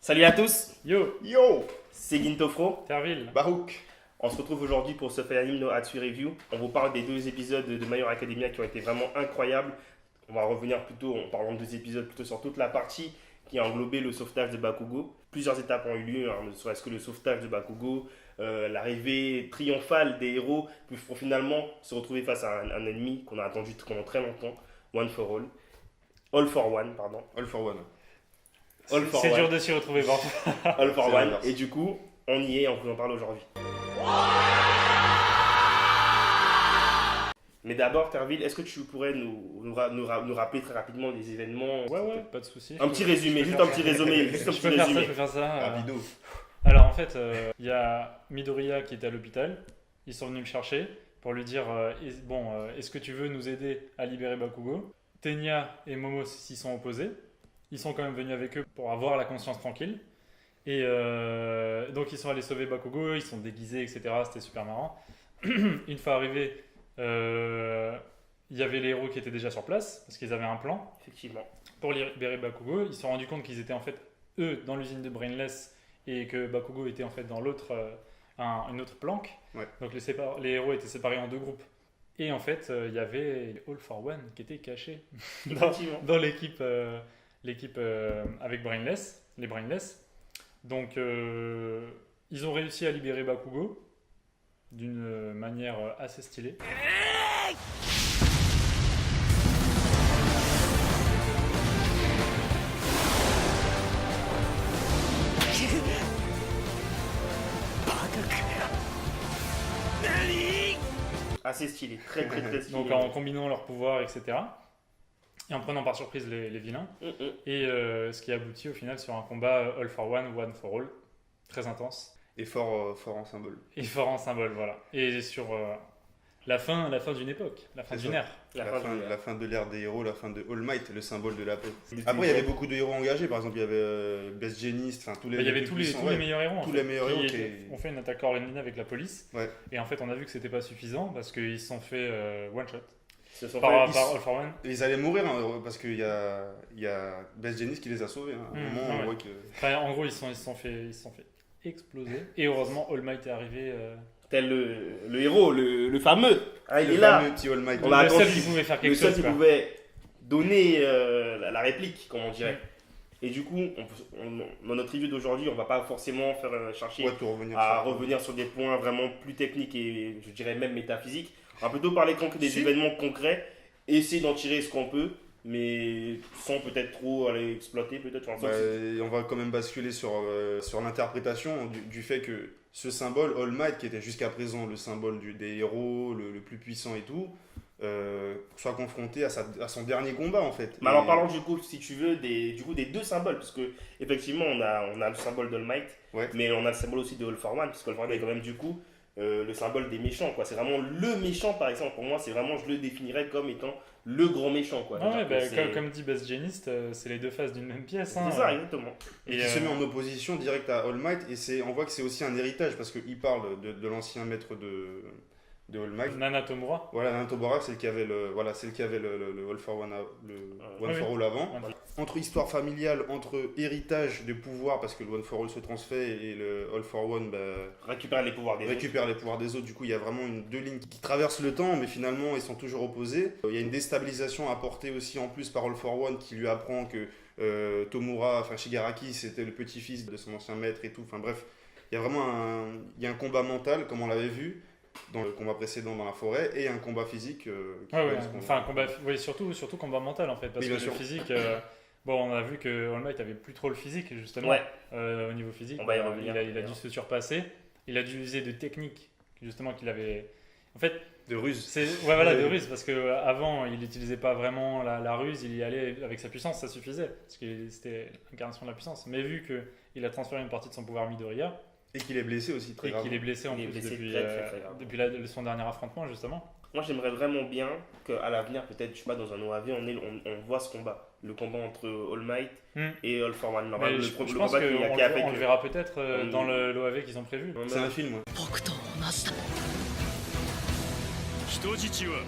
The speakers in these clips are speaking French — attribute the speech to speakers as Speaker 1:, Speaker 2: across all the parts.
Speaker 1: Salut à tous,
Speaker 2: Yo,
Speaker 3: Yo,
Speaker 1: c'est Gintofro.
Speaker 2: Terville.
Speaker 3: Barouk.
Speaker 1: On se retrouve aujourd'hui pour ce Fire Anime no Hatsu Review. On vous parle des 2 épisodes de My Hero Academia qui ont été vraiment incroyables. On va revenir plutôt, en parlant de 2 épisodes, plutôt sur toute la partie qui a englobé le sauvetage de Bakugo. Plusieurs étapes ont eu lieu, ne serait-ce que le sauvetage de Bakugo, l'arrivée triomphale des héros pour finalement se retrouver face à un ennemi qu'on a attendu pendant très longtemps, All for One.
Speaker 3: All for One.
Speaker 2: C'est dur de s'y retrouver, bon.
Speaker 1: All for
Speaker 3: C'est
Speaker 1: One.
Speaker 3: l'inverse.
Speaker 1: Et du coup, on y est, on vous en parle aujourd'hui. Mais d'abord, Terville, est-ce que tu pourrais nous rappeler très rapidement les événements?
Speaker 2: Ouais, pas de soucis.
Speaker 1: Un petit résumé, juste un petit résumé.
Speaker 2: Je peux faire ça.
Speaker 3: Rapido.
Speaker 2: Alors en fait, il y a Midoriya qui était à l'hôpital. Ils sont venus le chercher pour lui dire est-ce que tu veux nous aider à libérer Bakugo? Tenya et Momo s'y sont opposés. Ils sont quand même venus avec eux pour avoir la conscience tranquille. Et donc ils sont allés sauver Bakugo, ils sont déguisés, etc. C'était super marrant. Une fois arrivés, il y avait les héros qui étaient déjà sur place parce qu'ils avaient un plan
Speaker 1: Effectivement.
Speaker 2: pour libérer Bakugo. Ils se sont rendus compte qu'ils étaient en fait eux dans l'usine de Brainless et que Bakugo était en fait dans l'autre une autre planque.
Speaker 3: Ouais.
Speaker 2: Donc les héros étaient séparés en 2 groupes. Et en fait, il y avait All for One qui était caché
Speaker 1: Effectivement.
Speaker 2: dans l'équipe avec Brainless, les Brainless. Donc ils ont réussi à libérer Bakugo d'une manière assez stylée.
Speaker 1: Assez stylé, très stylé.
Speaker 2: Donc en combinant leurs pouvoirs, etc. Et en prenant par surprise les vilains. Et ce qui aboutit au final sur un combat All for One, One for All. Très intense.
Speaker 3: Et fort en symbole.
Speaker 2: Et fort en symbole, voilà. Et sur la fin d'une époque, la fin
Speaker 3: C'est
Speaker 2: d'une
Speaker 3: ça.
Speaker 2: ère.
Speaker 3: La fin de l'ère des héros, la fin de All Might, le symbole de la paix. Après, il y avait beaucoup de héros engagés. Par exemple, il y avait Best Genist, tous les.
Speaker 2: Il y avait tous les meilleurs héros.
Speaker 3: Tous les meilleurs héros qui
Speaker 2: ont fait une attaque coordonnée avec la police.
Speaker 3: Ouais.
Speaker 2: Et en fait, on a vu que c'était pas suffisant parce qu'ils se sont fait one shot.
Speaker 1: Ce sont
Speaker 2: Par
Speaker 1: fait-
Speaker 2: All for One.
Speaker 3: Ils allaient mourir parce qu'il y a Best Genist qui les a sauvés. À un moment, on
Speaker 2: ouais.
Speaker 3: voit que.
Speaker 2: Enfin, en gros, ils se sont fait exploser. Et heureusement, All Might est arrivé.
Speaker 1: tel le héros, le fameux. Ah, il est
Speaker 3: Le
Speaker 1: là.
Speaker 3: fameux petit All Might.
Speaker 1: On a
Speaker 2: le seul
Speaker 1: attendu.
Speaker 2: qui pouvait faire
Speaker 1: Le
Speaker 2: quelque
Speaker 1: seul
Speaker 2: chose.
Speaker 1: qui
Speaker 2: quoi.
Speaker 1: pouvait donner la réplique, comme on dirait. Et du coup, dans notre review d'aujourd'hui, on va pas forcément chercher
Speaker 3: Ouais, tout revenir
Speaker 1: à
Speaker 3: sur-
Speaker 1: revenir sur des points vraiment plus techniques et je dirais même métaphysiques. On va plutôt parler des
Speaker 3: Si.
Speaker 1: événements concrets, essayer d'en tirer ce qu'on peut, mais sans peut-être trop aller exploiter peut-être.
Speaker 3: Bah, on va quand même basculer sur l'interprétation du fait que ce symbole, All Might, qui était jusqu'à présent le symbole des héros, le plus puissant et tout, soit confronté à son dernier combat en fait.
Speaker 1: Mais alors
Speaker 3: Et-
Speaker 1: parlons du coup, si tu veux, des 2 symboles, parce que effectivement on a le symbole d'All Might,
Speaker 3: Ouais.
Speaker 1: mais on a le symbole aussi de All for One, parce que All for One est quand même du coup le symbole des méchants, quoi. C'est vraiment le méchant, par exemple. Pour moi, c'est vraiment, je le définirais comme étant le grand méchant, quoi.
Speaker 2: Ah ouais,
Speaker 1: C'est-à-dire que c'est-
Speaker 2: comme dit Best Genist, c'est les 2 faces d'une même pièce.
Speaker 1: c'est
Speaker 2: hein.
Speaker 1: ça, exactement.
Speaker 3: Et qui se met en opposition directe à All Might, et on voit que c'est aussi un héritage parce qu'il parle de l'ancien maître de All Might.
Speaker 2: Nana Tomura.
Speaker 3: Voilà, Nantobara, c'est le qui avait le All for One, One for All avant.
Speaker 2: Ouais.
Speaker 3: Entre histoire familiale, entre héritage de pouvoir, parce que le One for All se transfère et le All for One
Speaker 1: Récupérer les pouvoirs des autres.
Speaker 3: récupère les pouvoirs des autres. Du coup, il y a vraiment 2 lignes qui traversent le temps, mais finalement, ils sont toujours opposés. Il y a une déstabilisation apportée aussi en plus par All for One qui lui apprend que Shigaraki, c'était le petit-fils de son ancien maître et tout. Enfin bref, il y a vraiment un combat mental, comme on l'avait vu dans le combat précédent dans la forêt, et un combat physique.
Speaker 2: Surtout combat mental en fait, parce
Speaker 3: Oui,
Speaker 2: que
Speaker 3: bien
Speaker 2: le
Speaker 3: sûr.
Speaker 2: physique, on a vu que All Might avait plus trop le physique justement
Speaker 1: Ouais.
Speaker 2: au niveau physique.
Speaker 1: On va y revenir.
Speaker 2: Il a dû se surpasser, il a dû user de techniques justement qu'il avait. En fait,
Speaker 3: De ruse.
Speaker 2: de ruse, parce qu'avant il n'utilisait pas vraiment la ruse, il y allait avec sa puissance, ça suffisait, parce que c'était l'incarnation de la puissance. Mais vu qu'il a transféré une partie de son pouvoir Midoriya,
Speaker 3: Et qu'il est blessé aussi, très
Speaker 2: et
Speaker 3: grave.
Speaker 2: qu'il est blessé en
Speaker 1: Il est
Speaker 2: plus
Speaker 1: blessé
Speaker 2: depuis,
Speaker 1: très grave.
Speaker 2: depuis son dernier affrontement justement.
Speaker 1: Moi, j'aimerais vraiment bien qu'à l'avenir, peut-être, je sais pas, dans un OAV, on voit ce combat. Le combat entre All Might et All for One.
Speaker 2: Mais
Speaker 1: Le
Speaker 2: je pense
Speaker 1: combat
Speaker 2: qu'on
Speaker 1: qui a fait
Speaker 2: le
Speaker 1: que-
Speaker 2: verra peut-être
Speaker 1: on-
Speaker 2: dans l'OAV qu'ils ont prévu.
Speaker 3: C'est un film, ouais.
Speaker 4: 人質は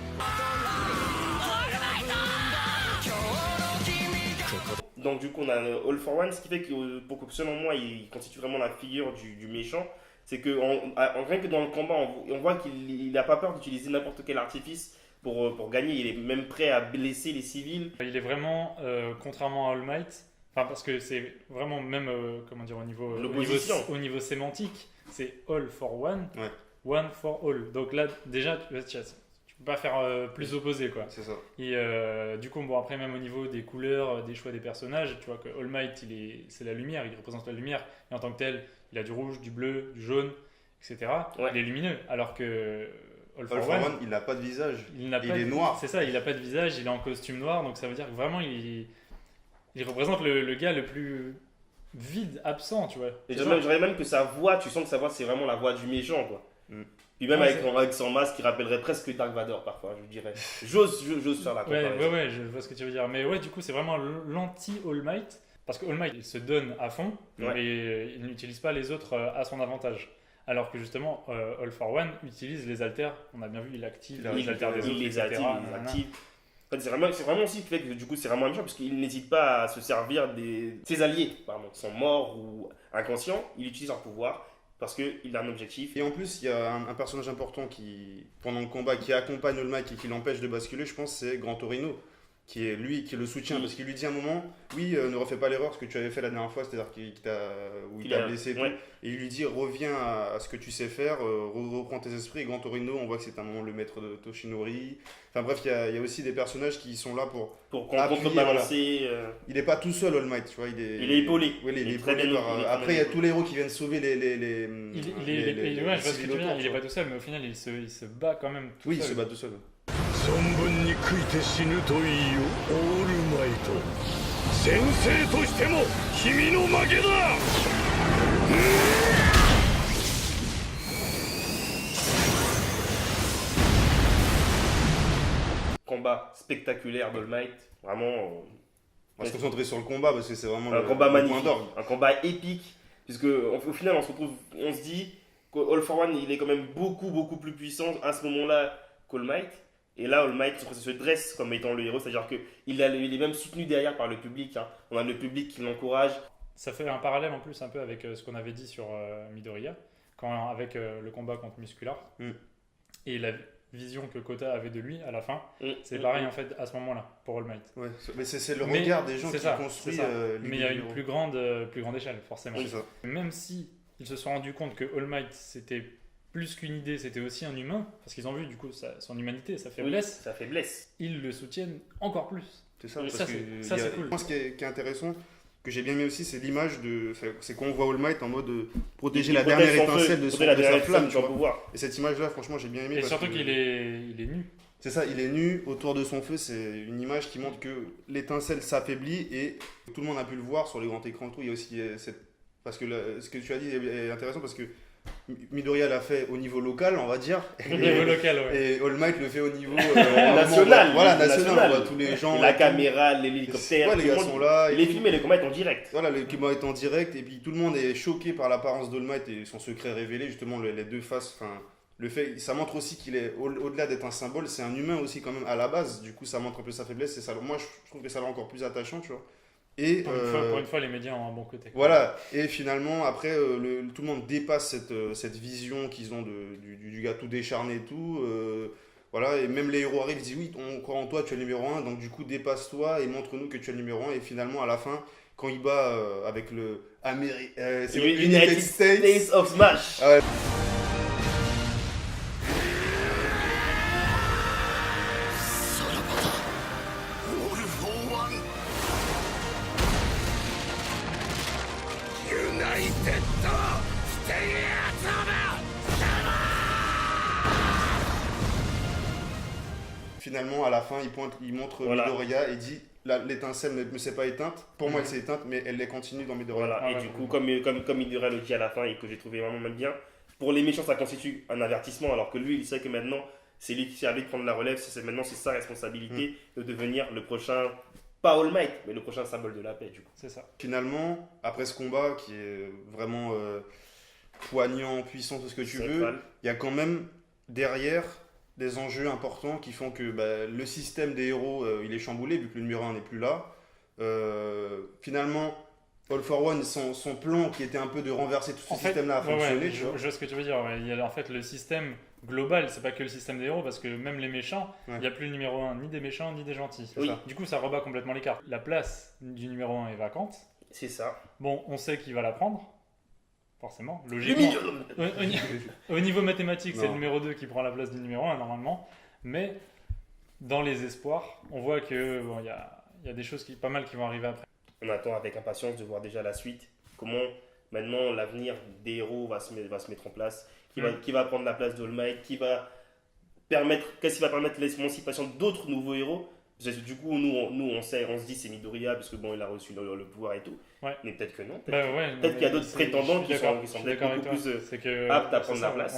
Speaker 1: Donc du coup on a All for One, ce qui fait que pour que selon moi il constitue vraiment la figure du méchant, c'est que rien que dans le combat on voit qu'il n'a pas peur d'utiliser n'importe quel artifice pour gagner, il est même prêt à blesser les civils.
Speaker 2: Il est vraiment, contrairement à All Might, enfin parce que c'est vraiment même, comment dire,
Speaker 1: L'opposition.
Speaker 2: au niveau sémantique, c'est All for One,
Speaker 3: Ouais.
Speaker 2: One for All. Donc là, déjà, tu peux pas faire plus opposé, quoi.
Speaker 3: C'est ça.
Speaker 2: Et du coup, bon, après, même au niveau des couleurs, des choix des personnages, tu vois que All Might, c'est la lumière, il représente la lumière, et en tant que tel, il a du rouge, du bleu, du jaune, etc.
Speaker 1: Ouais.
Speaker 2: Il est lumineux, alors que All
Speaker 3: All
Speaker 2: for
Speaker 3: for
Speaker 2: One,
Speaker 3: One, il n'a pas de visage.
Speaker 2: il n'a
Speaker 3: Il
Speaker 2: pas
Speaker 3: est
Speaker 2: de-
Speaker 3: noir.
Speaker 2: C'est ça, il n'a pas de visage, il est en costume noir, donc ça veut dire que vraiment, il représente le gars le plus vide, absent, tu vois.
Speaker 1: Et
Speaker 2: C'est
Speaker 1: je
Speaker 2: ça.
Speaker 1: dirais même que sa voix, tu sens que sa voix c'est vraiment la voix du méchant quoi.
Speaker 3: Mm.
Speaker 1: Puis même
Speaker 2: Ouais,
Speaker 1: avec son masque qui rappellerait presque Dark Vador parfois, je dirais. J'ose faire la
Speaker 2: Ouais,
Speaker 1: comparaison.
Speaker 2: ouais, je vois ce que tu veux dire. Mais ouais, du coup, c'est vraiment l'anti-All Might. Parce que All Might, il se donne à fond,
Speaker 1: Ouais.
Speaker 2: mais il n'utilise pas les autres à son avantage. Alors que justement, All for One utilise les alters. On a bien vu, il active
Speaker 3: Il
Speaker 2: les alters des autres,
Speaker 1: Il les
Speaker 2: etc.
Speaker 1: active, il les
Speaker 2: Nanana.
Speaker 1: active. En fait, c'est vraiment aussi le fait que du coup c'est vraiment un méchant parce qu'il n'hésite pas à se servir de ses alliés, pardon, qui sont morts ou inconscients. Il utilise leur pouvoir parce qu'il a un objectif.
Speaker 3: Et en plus, il y a un personnage important qui, pendant le combat, qui accompagne All Might et qui l'empêche de basculer, je pense, c'est Gran Torino, qui est lui, qui le soutient, parce qu'il lui dit à un moment, oui, ne refais pas l'erreur, ce que tu avais fait la dernière fois, c'est-à-dire qu'il t'a blessé et tout.
Speaker 1: Ouais.
Speaker 3: Et il lui dit, reviens à ce que tu sais faire, reprends tes esprits. Et Gran Torino, on voit que c'est un moment le maître de Toshinori. Enfin bref, il y a aussi des personnages qui sont là pour...
Speaker 1: Pour
Speaker 3: Appuyer,
Speaker 1: contrebalancer.
Speaker 3: Il n'est pas tout seul, All Might, tu vois. Il est
Speaker 1: épaulé.
Speaker 3: Oui, il est
Speaker 1: très
Speaker 3: épaulé
Speaker 1: bien-
Speaker 3: par...
Speaker 1: il est très
Speaker 3: Après, il y
Speaker 1: bien
Speaker 3: a tous les héros qui viennent sauver les
Speaker 2: Ouais, je vois ce que tu veux dire. Il est pas tout seul, mais au final, il se bat quand même tout
Speaker 3: Oui, il
Speaker 2: seul.
Speaker 3: se bat tout seul.
Speaker 4: 存分に悔いて死ぬといいよオールマイト先生としても君の負けだ
Speaker 1: Combat spectaculaire d'All Might. Vraiment.
Speaker 3: On va se concentrer sur le combat parce que c'est vraiment
Speaker 1: Un
Speaker 3: le
Speaker 1: combat
Speaker 3: le
Speaker 1: magnifique,
Speaker 3: point d'orgue.
Speaker 1: un combat épique, puisque au final on se dit qu'All for One il est quand même beaucoup plus puissant à ce moment-là qu'All Might, et là All Might se dresse comme étant le héros, c'est-à-dire qu'il est même soutenu derrière par le public, hein. On a le public qui l'encourage.
Speaker 2: Ça fait un parallèle en plus un peu avec ce qu'on avait dit sur Midoriya, avec le combat contre Muscular.
Speaker 3: Mm.
Speaker 2: Et la vision que Kota avait de lui à la fin,
Speaker 1: Mm.
Speaker 2: c'est pareil en fait à ce moment-là pour All Might.
Speaker 3: Ouais, mais c'est le
Speaker 2: Mais
Speaker 3: regard des gens
Speaker 2: c'est
Speaker 3: qui
Speaker 2: ça,
Speaker 3: construit
Speaker 2: c'est ça.
Speaker 3: l'idée
Speaker 2: Mais il y a
Speaker 3: du
Speaker 2: une
Speaker 3: héros.
Speaker 2: plus grande échelle forcément.
Speaker 3: C'est ça.
Speaker 2: Même si ils se sont rendus compte que All Might c'était plus qu'une idée, c'était aussi un humain, parce qu'ils ont vu du coup son humanité, sa faiblesse,
Speaker 1: Sa faiblesse.
Speaker 2: ils le soutiennent encore plus.
Speaker 3: C'est ça,
Speaker 1: Oui,
Speaker 3: parce
Speaker 2: ça,
Speaker 3: que
Speaker 2: c'est
Speaker 3: il y a-
Speaker 2: cool.
Speaker 3: Moi, ce qui est intéressant, que j'ai bien aimé aussi, c'est l'image de. C'est qu'on voit All Might en mode protéger la dernière étincelle de
Speaker 1: la
Speaker 3: sa
Speaker 1: dernière
Speaker 3: flamme,
Speaker 1: étincelle
Speaker 3: tu
Speaker 1: de son
Speaker 3: vois.
Speaker 1: pouvoir.
Speaker 3: Et cette image-là, franchement, j'ai bien aimé.
Speaker 2: Et
Speaker 3: parce
Speaker 2: surtout
Speaker 3: que-
Speaker 2: qu'il est nu.
Speaker 3: C'est ça, il est nu autour de son feu. C'est une image qui montre que l'étincelle s'affaiblit et tout le monde a pu le voir sur les grands écrans. Tout. Il y a aussi cette. Parce que ce que tu as dit est intéressant parce que Midoriya l'a fait au niveau local, on va dire.
Speaker 2: Au niveau local, ouais.
Speaker 3: Et All Might le fait au niveau
Speaker 1: National.
Speaker 3: Voilà,
Speaker 1: national.
Speaker 3: national. On voit tous les gens.
Speaker 1: La
Speaker 3: et tout.
Speaker 1: caméra, l'hélicoptère.
Speaker 3: Ouais, les
Speaker 1: tout le
Speaker 3: gars
Speaker 1: monde-
Speaker 3: sont là. et
Speaker 1: Il est
Speaker 3: tout.
Speaker 1: filmé, les combats sont en direct.
Speaker 3: Voilà, le combat est en direct et puis tout le monde est choqué par l'apparence d'All Might et son secret révélé, justement les deux faces. Enfin, le fait, ça montre aussi qu'il est au-delà d'être un symbole, c'est un humain aussi quand même à la base. Du coup, ça montre un peu sa faiblesse. Et ça, moi, je trouve que ça l'a encore plus attachant, tu vois. Et
Speaker 2: Pour une fois, les médias ont un bon côté.
Speaker 3: voilà. Et finalement, après, tout le monde dépasse cette vision qu'ils ont du gars tout décharné et tout. Voilà, et même les héros arrivent, ils disent oui, on croit en toi, tu es le numéro 1, donc du coup dépasse-toi et montre-nous que tu es le numéro 1. Et finalement, à la fin, quand il bat avec le c'est
Speaker 1: United States of Smash.
Speaker 3: Ah ouais. Finalement, à la fin, il montre
Speaker 1: Voilà.
Speaker 3: Midoriya et dit l'étincelle ne s'est pas éteinte. Pour moi, elle s'est éteinte, mais elle continue dans Midoriya.
Speaker 1: Voilà,
Speaker 2: Ah
Speaker 1: et
Speaker 2: ouais,
Speaker 1: du
Speaker 2: ouais.
Speaker 1: coup, comme Midoriya le dit à la fin et que j'ai trouvé vraiment même bien, pour les méchants, ça constitue un avertissement, alors que lui, il sait que maintenant, c'est lui qui a envie de prendre la relève, maintenant c'est sa responsabilité de devenir le prochain, pas All Might, mais le prochain symbole de la paix, du coup.
Speaker 2: C'est ça.
Speaker 3: Finalement, après ce combat qui est vraiment poignant, puissant, tout ce que tu veux,
Speaker 1: Central.
Speaker 3: il y a quand même derrière des enjeux importants qui font que le système des héros il est chamboulé vu que le numéro 1 n'est plus là. Finalement, All for One, son plan qui était un peu de renverser tout ce système-là a fonctionné.
Speaker 2: Je vois ce que tu veux dire. Ouais. Il y a en fait le système global, c'est pas que le système des héros, parce que même les méchants, il n'y a plus le numéro 1 ni des méchants ni des gentils.
Speaker 1: Oui.
Speaker 2: Du coup, ça rebat complètement les cartes. La place du numéro 1 est vacante.
Speaker 1: C'est ça.
Speaker 2: Bon, on sait qui va la prendre. Forcément, logiquement. Au niveau mathématique, c'est le numéro 2 qui prend la place du numéro 1 normalement. Mais dans les espoirs, on voit que bon, y a des choses pas mal qui vont arriver après.
Speaker 1: On attend avec impatience de voir déjà la suite. Comment maintenant l'avenir des héros va se mettre en place. Qui va prendre la place d'All Might. Qu'est-ce qui va permettre l'émancipation d'autres nouveaux héros. Du coup, nous on se dit c'est Midoriya parce que bon, il a reçu le pouvoir et tout. Ouais. Mais peut-être que non. Peut-être qu'il y a d'autres prétendants qui sont peut-être beaucoup plus aptes à prendre la place.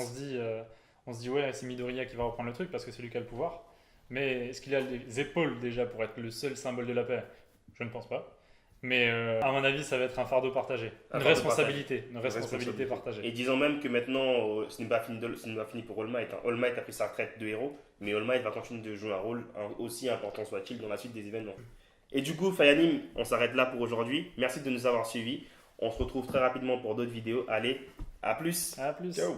Speaker 2: On se dit ouais, c'est Midoriya qui va reprendre le truc parce que c'est lui qui a le pouvoir. Mais est-ce qu'il a les épaules déjà pour être le seul symbole de la paix? Je ne pense pas. Mais à mon avis, ça va être un fardeau partagé. Une responsabilité partagée.
Speaker 1: Et disons même que maintenant, ce n'est pas fini pour All Might. All Might a pris sa retraite de héros, mais All Might va continuer de jouer un rôle aussi important soit-il dans la suite des événements. Et du coup, Fire Anime, on s'arrête là pour aujourd'hui. Merci de nous avoir suivis. On se retrouve très rapidement pour d'autres vidéos. Allez, à plus.
Speaker 2: À plus.
Speaker 1: Ciao.